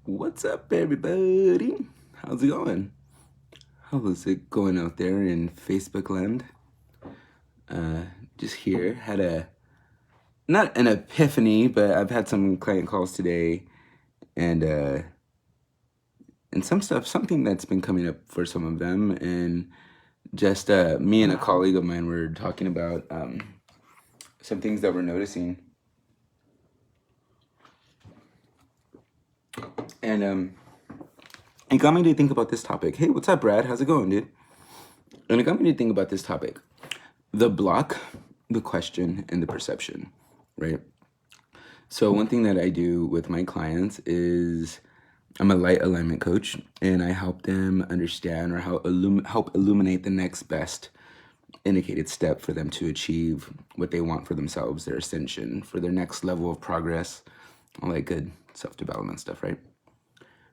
What's up, everybody? How's it going? How's it going out there in Facebook land? Just here. Had not an epiphany, but I've had some client calls today and something that's been coming up for some of them. And just me and a colleague of mine were talking about some things that we're noticing. And it got me to think about this topic. Hey, what's up, Brad? How's it going, dude? And it got me to think about this topic. The block, the question, and the perception, right? So one thing that I do with my clients is I'm a light alignment coach, and I help them understand or help illuminate the next best indicated step for them to achieve what they want for themselves, their ascension, for their next level of progress, all that good self-development stuff, right?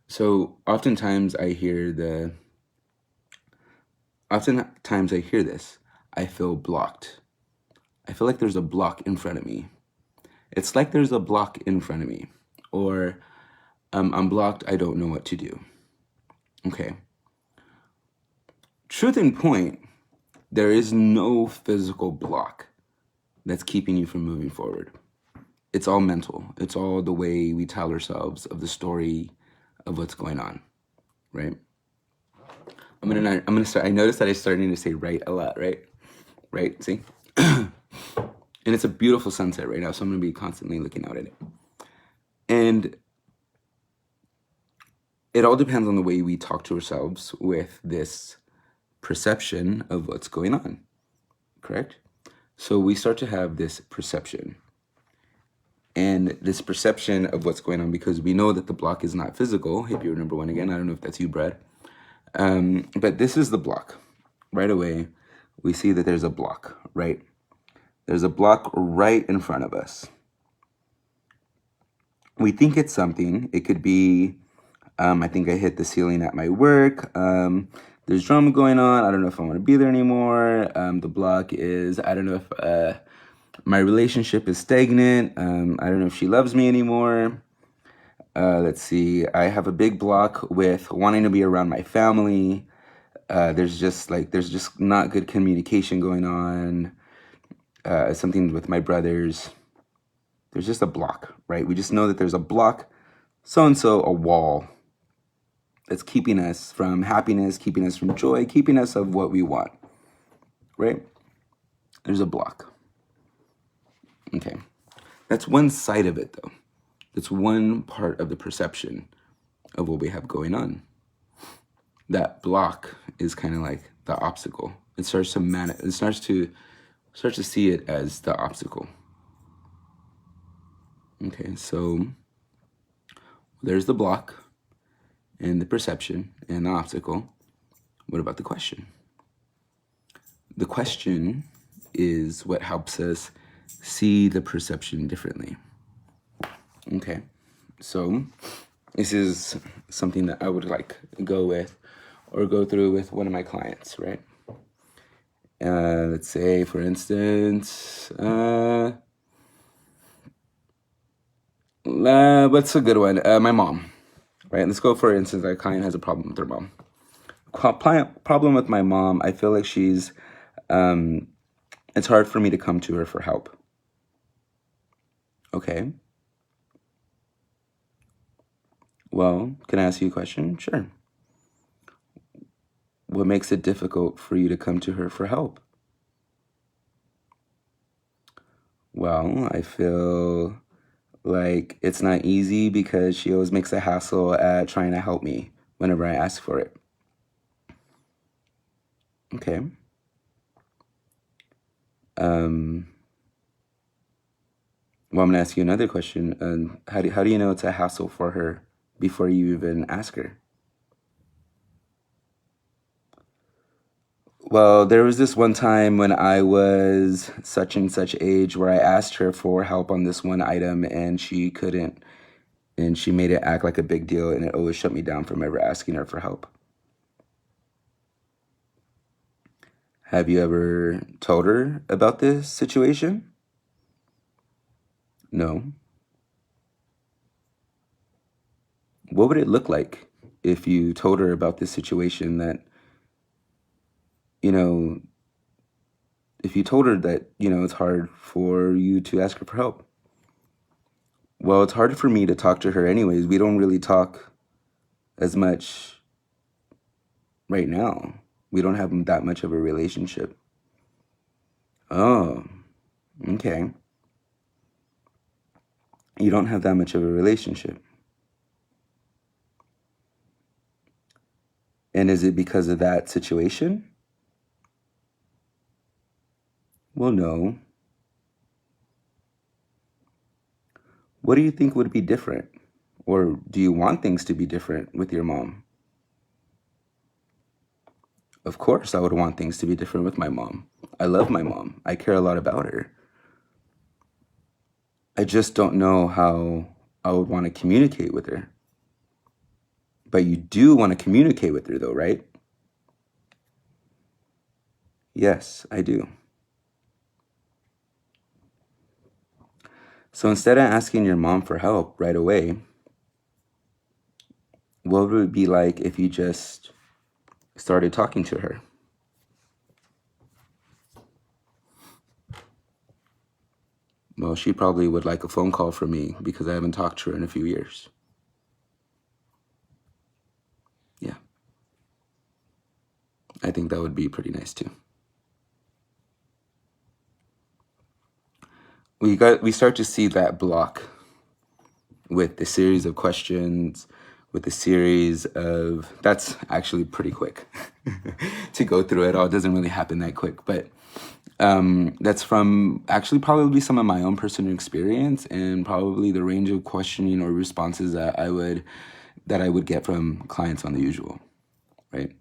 So oftentimes I hear this. I feel blocked. I feel like there's a block in front of me. It's like there's a block in front of me. Or I'm blocked, I don't know what to do. Okay. Truth in point, there is no physical block that's keeping you from moving forward. It's all mental. It's all the way we tell ourselves of the story of what's going on, right? I'm gonna start. I noticed that I'm starting to say right a lot, right? Right, see? And it's a beautiful sunset right now, so I'm gonna be constantly looking out at it. And it all depends on the way we talk to ourselves with this perception of what's going on, correct? So we start to have this perception. And this perception of what's going on, because we know that the block is not physical. Hit your number one again. I don't know if that's you, Brad. But this is the block. Right away, we see that there's a block, right? There's a block right in front of us. We think it's something. It could be, I think I hit the ceiling at my work. There's drama going on. I don't know if I want to be there anymore. The block is, I don't know if my relationship is stagnant. I don't know if she loves me anymore. Let's see. I have a big block with wanting to be around my family. There's just not good communication going on. Something with my brothers. There's just a block, right? We just know that there's a block, so-and-so, a wall that's keeping us from happiness, keeping us from joy, keeping us of what we want, right? There's a block. Okay. That's one side of it, though. That's one part of the perception of what we have going on. That block is kind of like the obstacle. It starts to see it as the obstacle. Okay, so there's the block and the perception and the obstacle. What about the question? The question is what helps us see the perception differently. Okay, so this is something that I would like go through with one of my clients, right? Let's say, for instance, what's a good one? My mom, right? Let's go, for instance, a client has a problem with her mom. Problem with my mom, I feel like she's, it's hard for me to come to her for help. Okay. Well, can I ask you a question? Sure. What makes it difficult for you to come to her for help? Well, I feel like it's not easy because she always makes a hassle at trying to help me whenever I ask for it. Okay. Well, I'm gonna ask you another question. How do you know it's a hassle for her before you even ask her? Well, there was this one time when I was such and such age where I asked her for help on this one item and she couldn't, and she made it act like a big deal, and it always shut me down from ever asking her for help. Have you ever told her about this situation? No. what would it look like if you told her about this situation that, if you told her that, it's hard for you to ask her for help? Well, it's hard for me to talk to her anyways. We don't really talk as much right now. We don't have that much of a relationship. Oh, okay. You don't have that much of a relationship. And is it because of that situation? Well, no. What do you think would be different? Or do you want things to be different with your mom? Of course, I would want things to be different with my mom. I love my mom. I care a lot about her. I just don't know how I would want to communicate with her. But you do want to communicate with her, though, right? Yes, I do. So instead of asking your mom for help right away, what would it be like if you just started talking to her? Well, she probably would like a phone call from me because I haven't talked to her in a few years. Yeah. I think that would be pretty nice too. We start to see that block with the series of questions, with the series of, that's actually pretty quick to go through it all. It doesn't really happen that quick, but that's from actually probably some of my own personal experience and probably the range of questioning or responses that I would get from clients on the usual, right?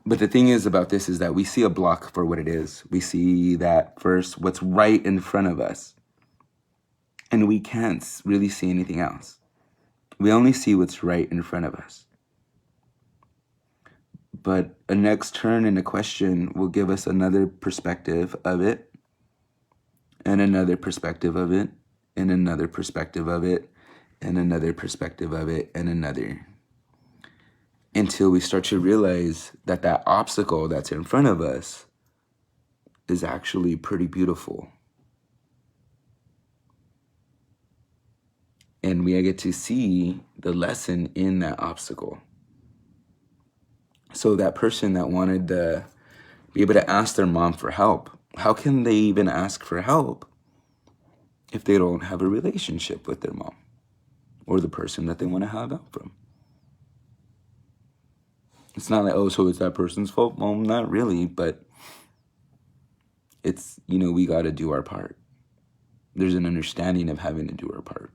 But the thing is about this is that we see a block for what it is. We see that first, what's right in front of us. And we can't really see anything else. We only see what's right in front of us. But a next turn in a question will give us another perspective of it, and another perspective of it, and another perspective of it, and another perspective of it, and another. Until we start to realize that that obstacle that's in front of us is actually pretty beautiful. And we get to see the lesson in that obstacle. So that person that wanted to be able to ask their mom for help, how can they even ask for help if they don't have a relationship with their mom or the person that they want to have help from? It's not like, oh, so it's that person's fault? Well, not really, but it's, we got to do our part. There's an understanding of having to do our part.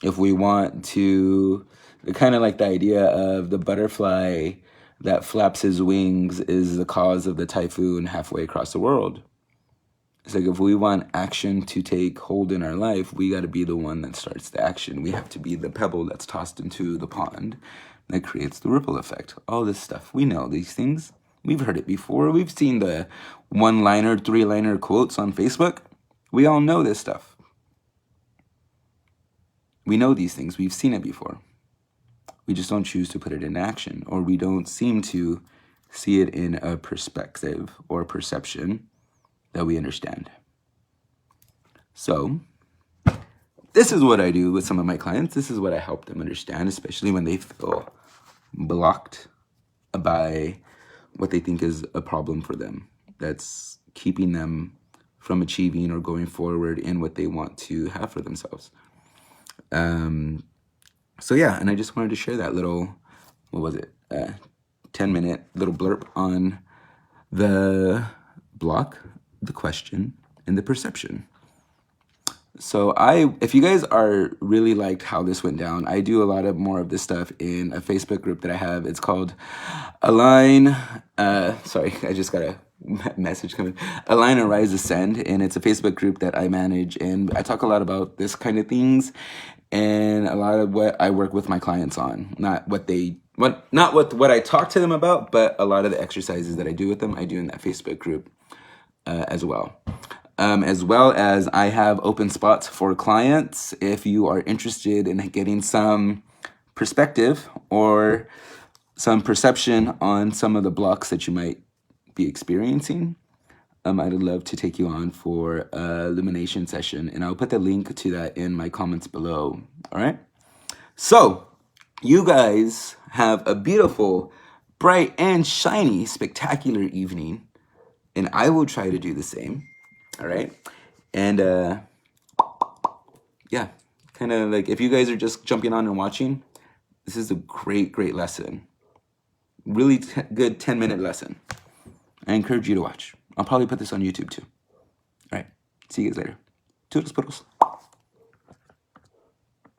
If we want to, kind of like the idea of the butterfly that flaps his wings is the cause of the typhoon halfway across the world. It's like if we want action to take hold in our life, we got to be the one that starts the action. We have to be the pebble that's tossed into the pond that creates the ripple effect. All this stuff. We know these things. We've heard it before. We've seen the one-liner, three-liner quotes on Facebook. We all know this stuff. We know these things. We've seen it before. We just don't choose to put it in action, or we don't seem to see it in a perspective or perception that we understand. So this is what I do with some of my clients. This is what I help them understand, especially when they feel blocked by what they think is a problem for them that's keeping them from achieving or going forward in what they want to have for themselves. So yeah, and I just wanted to share that little, 10-minute little blurb on the block, the question, and the perception. So if you guys are really liked how this went down, I do a lot of more of this stuff in a Facebook group that I have. It's called Align. Sorry, I just got a message coming. Align, Arise, Ascend, and it's a Facebook group that I manage, and I talk a lot about this kind of things, and a lot of what I work with my clients on. Not what I talk to them about, but a lot of the exercises that I do with them, I do in that Facebook group as well. as well as I have open spots for clients if you are interested in getting some perspective or some perception on some of the blocks that you might be experiencing. I'd love to take you on for a illumination session, and I'll put the link to that in my comments below. All right. So you guys have a beautiful, bright, and shiny, spectacular evening, and I will try to do the same. All right. And yeah, kind of like if you guys are just jumping on and watching, this is a great, great lesson. Really good 10-minute lesson. I encourage you to watch. I'll probably put this on YouTube too. All right. See you guys later. Toodles, poodles.